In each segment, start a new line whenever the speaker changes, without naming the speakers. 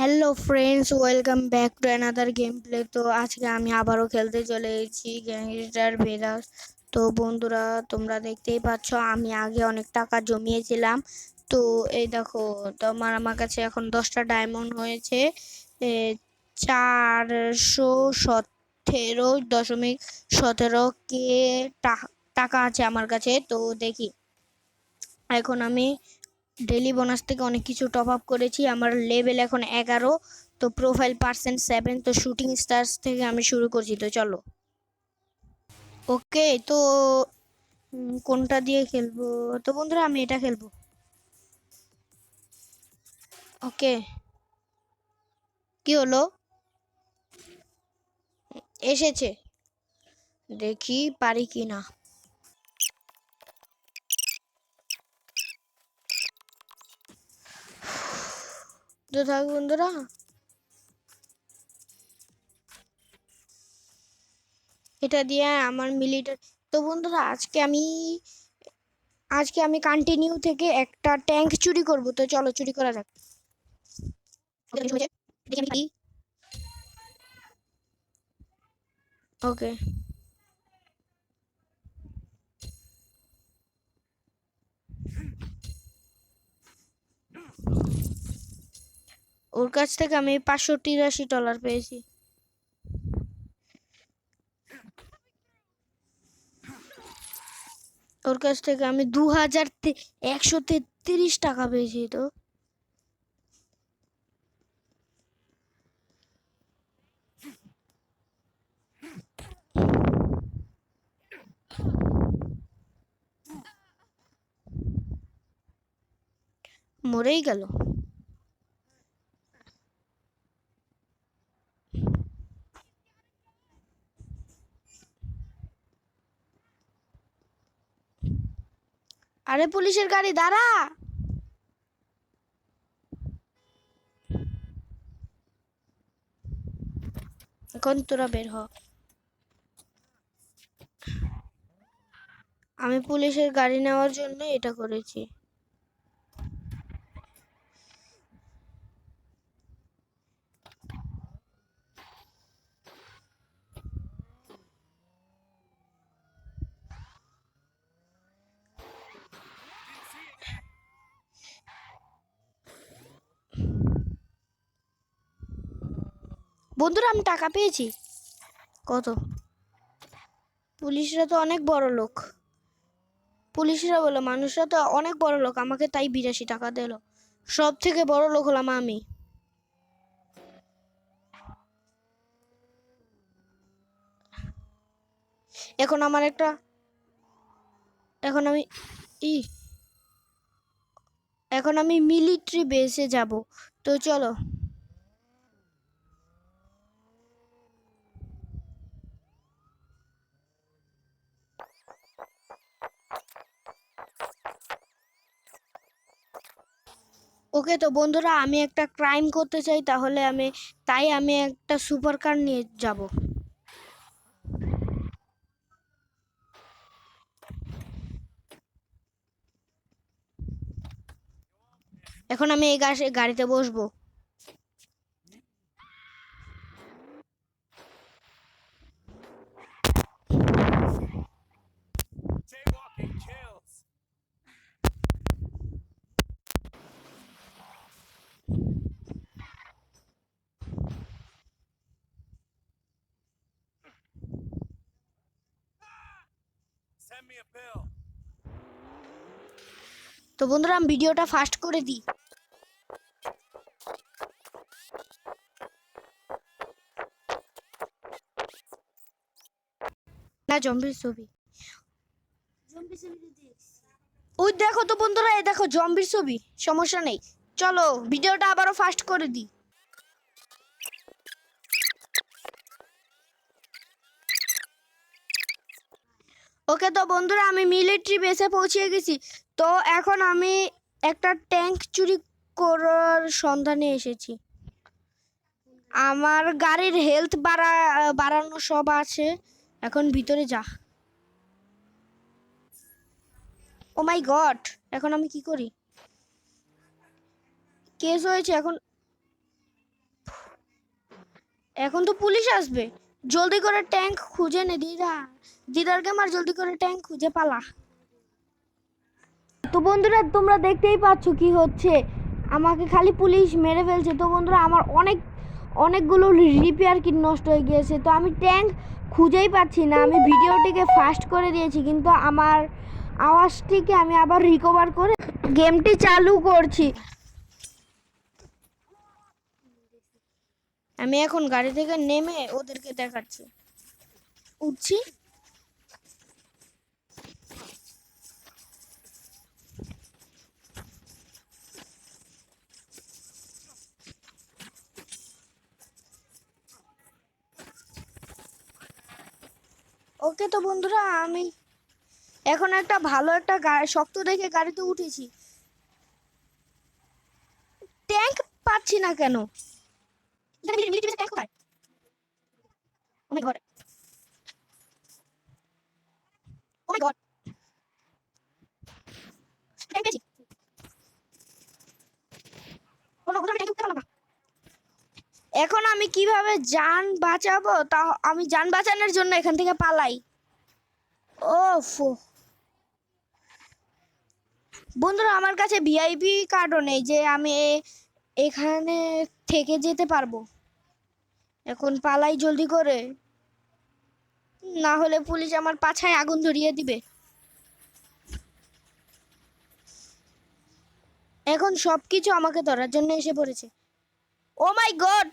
Hello friends, welcome back to another game play. তো আজকে আমি আবারও খেলতে চলে এসেছি গ্যাংস্টার ভেগাস। তো বন্ধুরা, তোমরা দেখতেই পাচ্ছ আমি আগে অনেক টাকা জমিয়েছিলাম। তো এই দেখো, আমার কাছে এখন 10টা ডায়মন্ড হয়েছে। 417.17 কে টাকা আছে আমার কাছে। তো দেখি, এখন আমি ডেলি বোনাস থেকে অনেক কিছু টপ আপ করেছি। আমার লেভেল এখন 11। তো প্রোফাইল পার্সেন্ট 7। তো শুটিং স্টার্স থেকে আমি শুরু করছি। তো চলো। ওকে, তো কোনটা দিয়ে খেলবো? তো বন্ধুরা, আমি এটা খেলবো। ওকে, কি হলো? এসেছে, দেখি পারি কি না। তো থাক বন্ধুরা, এটা দিয়ে আমার মিলিটারি। তো বন্ধুরা, আজকে আমি কন্টিনিউ থেকে একটা ট্যাঙ্ক চুরি করব। তো চলো, চুরি করা যাক। ওকে, ওর কাছ থেকে আমি $583 পেয়েছি। ওর কাছ থেকে আমি 2133 টাকা পেয়েছি। তো মরেই গেল। আরে পুলিশের গাড়ি, দাঁড়া। এখন তোরা বের হ। আমি পুলিশের গাড়ি নেওয়ার জন্য এটা করেছি। বন্ধুরা, আমি টাকা পেয়েছি। কত? পুলিশরা তো অনেক বড় লোক। পুলিশরা বলে মানুষরা তো অনেক বড় লোক, আমাকে তাই 82 টাকা দিল। সব থেকে বড় লোক হলাম আমি। এখন আমার একটা এখন আমি ই এখন আমি মিলিটারি বেসে যাব। তো চলো। ওকে, তো বন্ধুরা, আমি একটা ক্রাইম করতে চাই, তাই আমি একটা সুপার কার নিয়ে যাব। এখন আমি এই গাড়িতে বসবো। তো বন্ধুরা, আমি ভিডিওটা ফাস্ট করে দিই। না, জম্বির ছবি। ওই দেখো তো বন্ধুরা, এই দেখো জম্বির ছবি। সমস্যা নেই, চলো ভিডিওটা আবারও ফাস্ট করে দিই। ওকে, তো বন্ধুরা, আমি মিলিটারি বেসে পৌঁছে গেছি। তো এখন আমি একটা ট্যাঙ্ক চুরি করার সন্ধানে এসেছি। আমার গাড়ির হেলথ বাড়ানো সব আছে। এখন ভিতরে যা। ও মাই গড, এখন আমি কি করি? কেস হয়েছে এখন। এখন তো পুলিশ আসবে। জলদি করে ট্যাঙ্ক খুঁজে নে দিদা। দিদার গেমার জলদি করে ট্যাঙ্ক খুঁজে পালা। তো বন্ধুরা তোমরা দেখতেই পাচ্ছ কি হচ্ছে, আমাকে খালি পুলিশ মেরে ফেলছে। তো বন্ধুরা আমার অনেকগুলো রিপেয়ার কিট নষ্ট হয়ে গিয়েছে। তো আমি ট্যাঙ্ক খুঁজেই পাচ্ছি না। আমি ভিডিওটিকে ফাস্ট করে দিয়েছি, কিন্তু আমার আওয়াজটিকে আমি আবার রিকভার করে গেমটি চালু করছি। আমি এখন গাড়ি থেকে নেমে ওদেরকে দেখাচ্ছি। উঠছি। ওকে তো বন্ধুরা আমি এখন একটা ভালো একটা শক্ত দেখে গাড়িতে উঠেছি। ট্যাঙ্ক পাচ্ছি না কেন? এখন আমি কিভাবে যান বাঁচাবো? তা আমি যান বাঁচানোর জন্য এখান থেকে পালাই। ওফ বন্ধুরা আমার কাছে ভিআইপি কার্ডও নেই যে আমি এখানে থেকে যেতে পারবো। এখন পালাই জলদি করে, না হলে পুলিশ আমার পাছায় আগুন ধরিয়ে দিবে। এখন সবকিছু আমাকে ধরার জন্য এসে পড়েছে। ও মাই গড!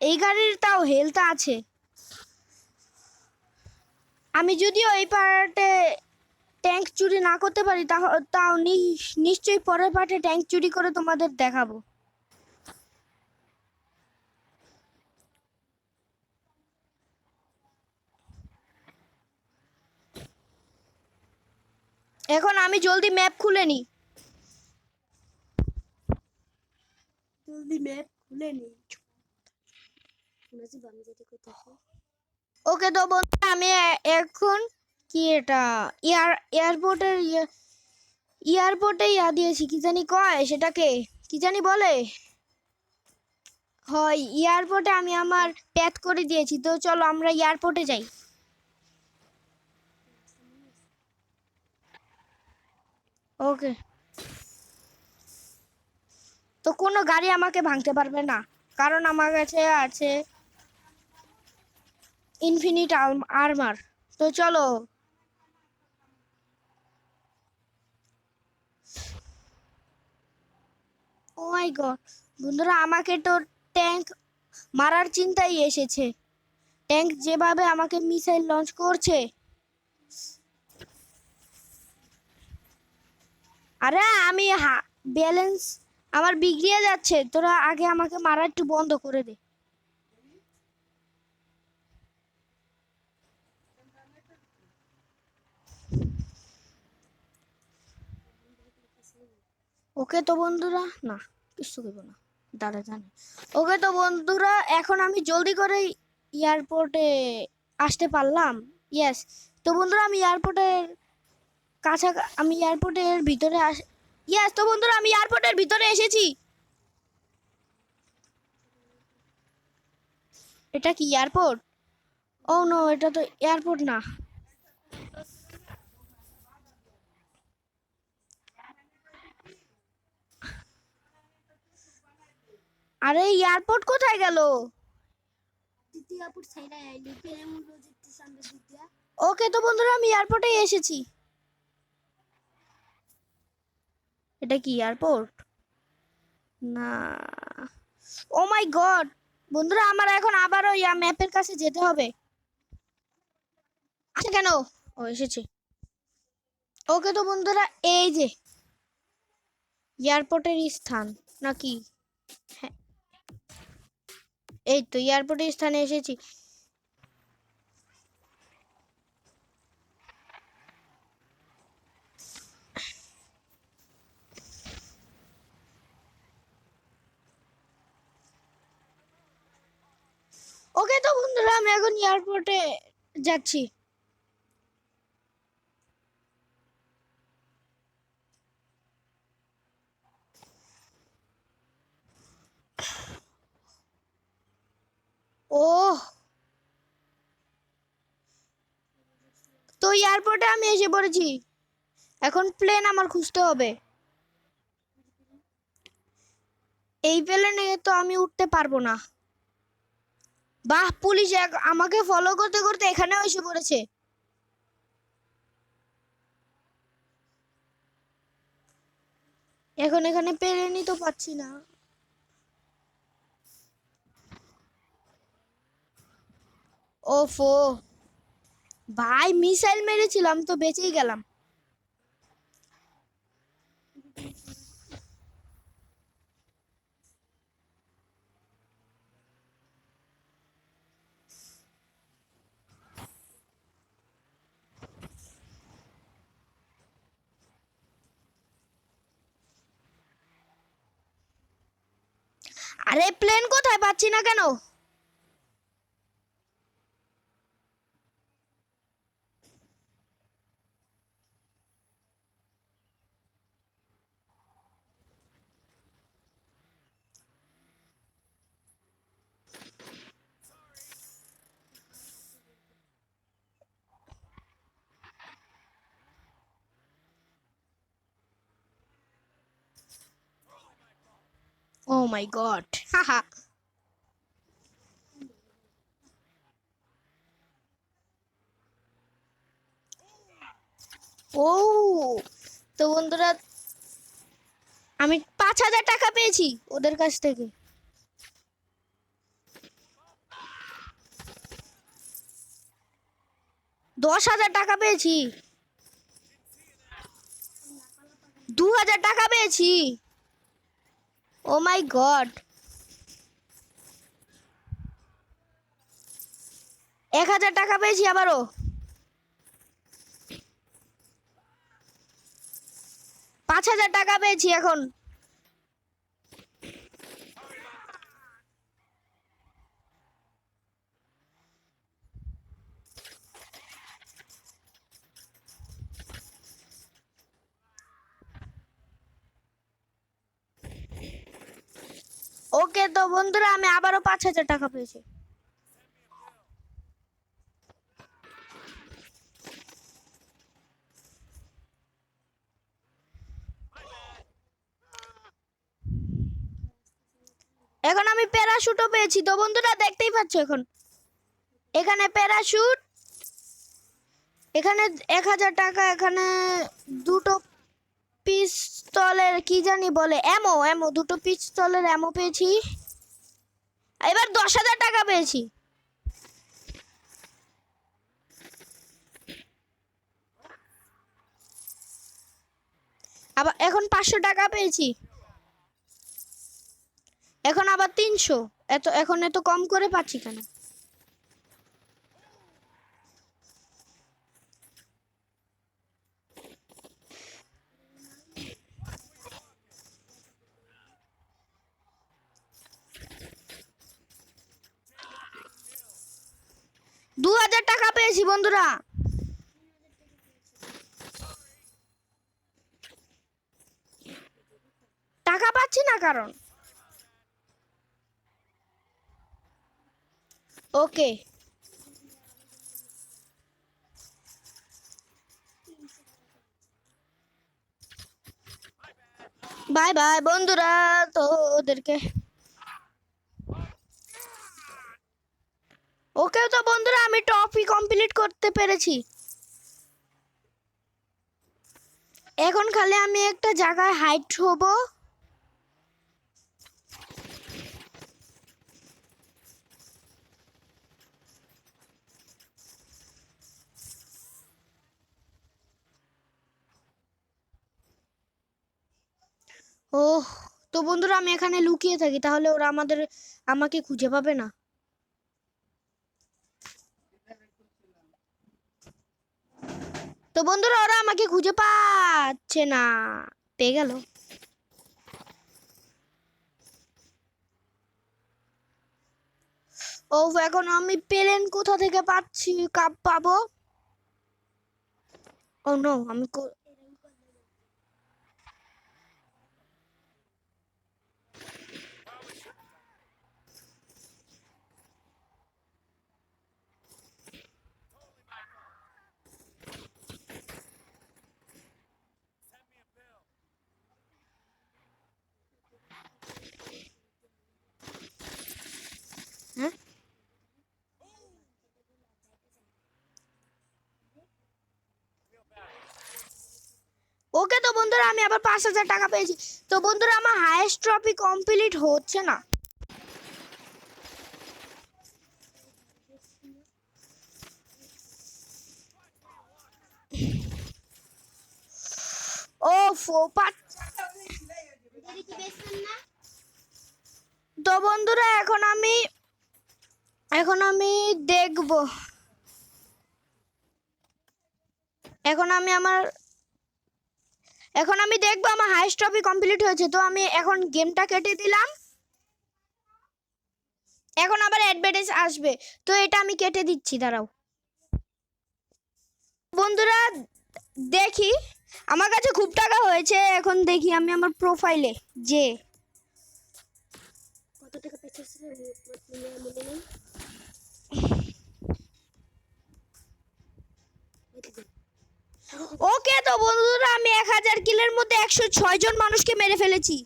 এই গাড়ির তাও হেলথ আছে। আমি যদিও এই পার্টে ট্যাঙ্ক চুরি না করতে পারি, তাও নিশ্চয়ই পরের পার্টে ট্যাঙ্ক চুরি করে তোমাদের দেখাবো। এখন আমি জলদি ম্যাপ খুলে নি। ওকে তো বন্ধু আমি এখন কি এটা এয়ারপোর্টের এয়ারপোর্টে দিয়েছি, কি জানি কয় সেটাকে, কি জানি বলে। হয় এয়ারপোর্টে আমি আমার প্যাথ করে দিয়েছি। তো চলো আমরা এয়ারপোর্টে যাই। ওকে তো কোনো গাড়ি আমাকে ভাঙতে পারবে না, কারণ আমার কাছে আছে ইনফিনিট আর্মার। তো চলো। ও মাই গড বন্ধুরা আমাকে তো ট্যাঙ্ক মারার চিন্তাই এসেছে। ট্যাঙ্ক যেভাবে আমাকে মিসাইল লঞ্চ করছে। আরে আমি ব্যালেন্স আমার বিগড়িয়ে যাচ্ছে। তোরা আগে আমাকে মারা একটু বন্ধ করে দে। ওকে তো বন্ধুরা না, কিছু করবো না, দাদা জানে। ওকে তো বন্ধুরা এখন আমি জলদি করে এয়ারপোর্টে আসতে পারলাম। ইয়েস। তো বন্ধুরা আমি এয়ারপোর্টের কাছা আমি এয়ারপোর্টের ভিতরে ইয়েস তো বন্ধুরা আমি এয়ারপোর্টের ভিতরে এসেছি। এটা কি এয়ারপোর্ট? ও নো, এটা তো এয়ারপোর্ট না। আরে এয়ারপোর্ট কোথায় গেল? ওকে তো বন্ধুরা আমি এয়ারপোর্টে এসেছি। এটা কি এয়ারপোর্ট? না। ও মাই গড বন্ধুরা আমার এখন আবারও ম্যাপের কাছে যেতে হবে। আচ্ছা কেন? ও এসেছে। ওকে তো বন্ধুরা এই যে এয়ারপোর্টের স্থান নাকি? হ্যাঁ এই তো এয়ারপোর্টের স্থানে এসেছি। ওকে তো বন্ধুরা আমি এখন এয়ারপোর্টে যাচ্ছি। ওহ, তো এয়ারপোর্টে আমি এসে পড়েছি। এখন প্লেন আমার খুঁজতে হবে। এই প্লেনে তো আমি উঠতে পারবো না। বাহ, পুলিশ আমাকে ফলো করতে করতে এখানেও এসে পড়েছে। এখন এখানে প্লেনই তো পাচ্ছি না। ওফো, ভাই মিসাইল মেরেছিলাম তো বেঁচেই গেলাম। আরে প্লেন কোথায় পাচ্ছি না কেন? ও মাই গড, হাহা। ও, তো বন্ধুরা আমি 5,000 টাকা পেয়েছি ওদের কাছ থেকে। 10,000 টাকা পেয়েছি। 2,000 টাকা পেয়েছি। ও মাই গড। 1,000 টাকা পেয়েছি আবারও। 5,000 টাকা পেয়েছি এখন। ওকে তো বন্ধুরা আমি আবারও 5,000 টাকা পেয়েছি। এখন আমি প্যারাশুটও পেয়েছি তো বন্ধুরা দেখতেই পাচ্ছ। এখন এখানে প্যারাশুট, এখানে 1,000 টাকা, এখানে দুটো পিস্তলের কি জানি বলে এমো এমো, দুটো পিস্তলের এমো পেয়েছি। এবার 10,000 টাকা পেয়েছি। আবার এখন 500 টাকা পেয়েছি। এখন আবার 300। এখন এত কম করে পাচ্ছি কেন? দু 2,000 টাকা পেয়েছি বন্ধুরা। টাকা পাচ্ছি না কারণ। ওকে, বাই বাই বন্ধুরা। তো ওদেরকে ওকে তো বন্ধুরা আমি ট্রফি কমপ্লিট করতে পেরেছি। এখন খালি আমি একটা জায়গায় হাইট হব। ওহ, তো বন্ধুরা আমি এখানে লুকিয়ে থাকি, তাহলে ওরা আমাকে খুঁজে পাবে না। তো বন্ধুরা ওরা আমাকে খুঁজে পাচ্ছে না। পেয়ে গেল। ও এখন আমি প্লেন কোথা থেকে পাচ্ছি, কাপ পাবো? ও নো, আমি হ্যাঁ ওকে। তো বন্ধুরা আমি আবার 5,000 টাকা পেয়েছি। তো বন্ধুরা আমার হাইয়েস্ট ট্রফি কমপ্লিট হচ্ছে না। ও তো বন্ধুরা এখন আমি দেখব, এখন আমি আমার এখন আমি দেখবো আমার হাইয়েস্ট ট্রফি কমপ্লিট হয়েছে। তো আমি এখন গেমটা কেটে দিলাম। এখন আবার অ্যাডভার্টাইজ আসবে, তো এটা আমি কেটে দিচ্ছি, দাঁড়াও। বন্ধুরা দেখি আমার কাছে খুব টাকা হয়েছে। এখন দেখি আমি আমার প্রোফাইলে যে কত টাকা পেয়েছি মনে নেই। ওকে তো বন্ধুরা আমি 1000 কিলের মধ্যে 106 জন মানুষকে মেরে ফেলেছি।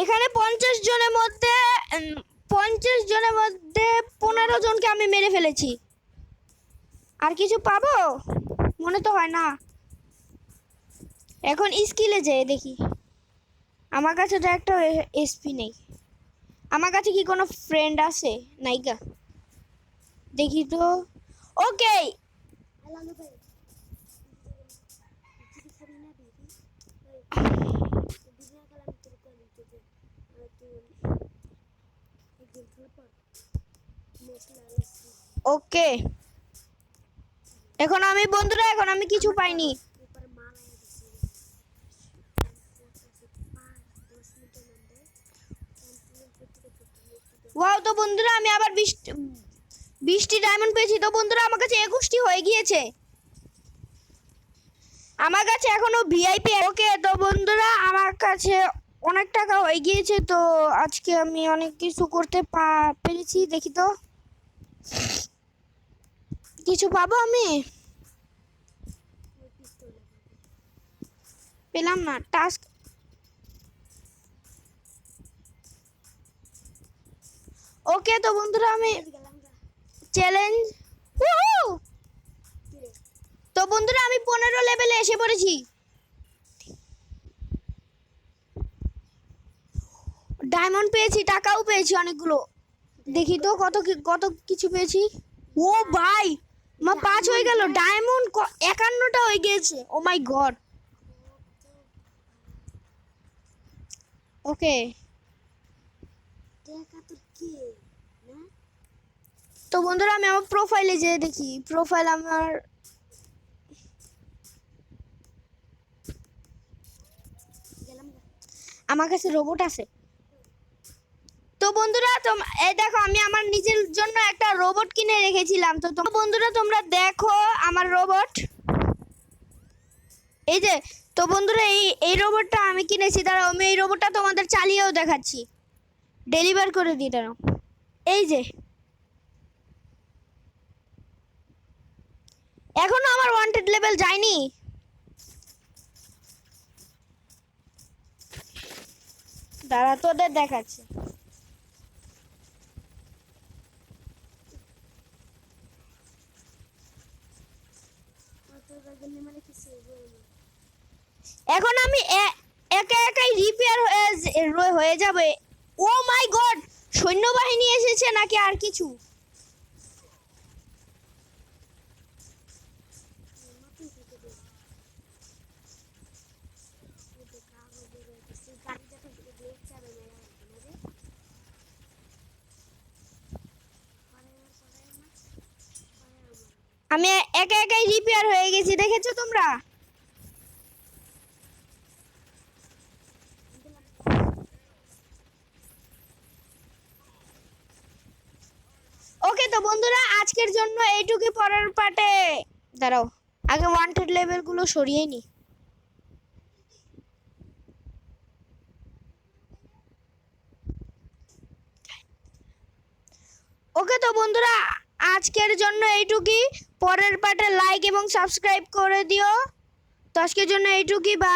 এখানে 50 জনের মধ্যে 15 জনকে আমি মেরে ফেলেছি। আর কিছু পাবো মনে তো হয় না। এখন স্কিলে যেয়ে দেখি। আমার কাছে তো একটা এসপি নেই। আমার কাছে কি কোনো ফ্রেন্ড আছে? নাইগা, দেখি তো। ওকে ওকে এখন আমি বন্ধুরা এখন আমি কিছু পাইনি। ওয়াও, তো বন্ধুরা আমি আবার 20টি ডায়মন্ড পেয়েছি। তো বন্ধুরা আমার কাছে 21টি হয়ে গিয়েছে। আমার কাছে এখনো ভিআইপি। ওকে তো বন্ধুরা আমার কাছে অনেক টাকা হয়ে গিয়েছে। তো আজকে আমি অনেক কিছু করতে পেরেছি। দেখি তো কিছু পাবো আমি? পেলাম না টাস্ক। ওকে তো বন্ধুরা আমি চ্যালেঞ্জ, তো বন্ধুরা আমি 15 লেভেলে এসে পড়েছি। ডায়মন্ড পেয়েছি, টাকাও পেয়েছি অনেকগুলো। দেখি তো কত কিছু পেয়েছি। ও ভাই আমার 5 হয়ে গেল। ডায়মন্ড 51টা হয়ে গিয়েছে। ও মাই গড। ওকে তো বন্ধুরা আমি আমার প্রোফাইলে যেয়ে দেখি। প্রোফাইল আমার কাছে রোবট আছে। তো বন্ধুরা এই দেখো আমি আমার নিজের জন্য একটা রোবট কিনে রেখেছিলাম। তো বন্ধুরা তোমরা দেখো আমার রোবট, এই যে। তো বন্ধুরা এই রোবটটা আমি কিনেছি। দাঁড়াও আমি এই রোবটটা তোমাদের চালিয়েও দেখাচ্ছি। ডেলিভার করে দিই, দাঁড়াও। এই যে এখনো আমার ওয়ান্টেড লেভেল যায়নি। দাঁড়া তোদের দেখাচ্ছি। এখন আমি একা একাই রিপেয়ার হয়ে যাবে। ও মাই গড, সৈন্যবাহিনী এসেছে নাকি আর কিছু? আমি একা একাই রিপেয়ার হয়ে গেছি, দেখেছো তোমরা? তো বন্ধুরা আজকের জন্য এইটুকুই, পরের পার্টে দাঁড়াও আগে ওয়ান্টেড লেভেলগুলো সরিয়ে নি। ওকে তো বন্ধুরা আজকের জন্য এইটুকুই, পরের পার্টে লাইক এবং সাবস্ক্রাইব করে দিও। তো আজকের জন্য এইটুকুই, বা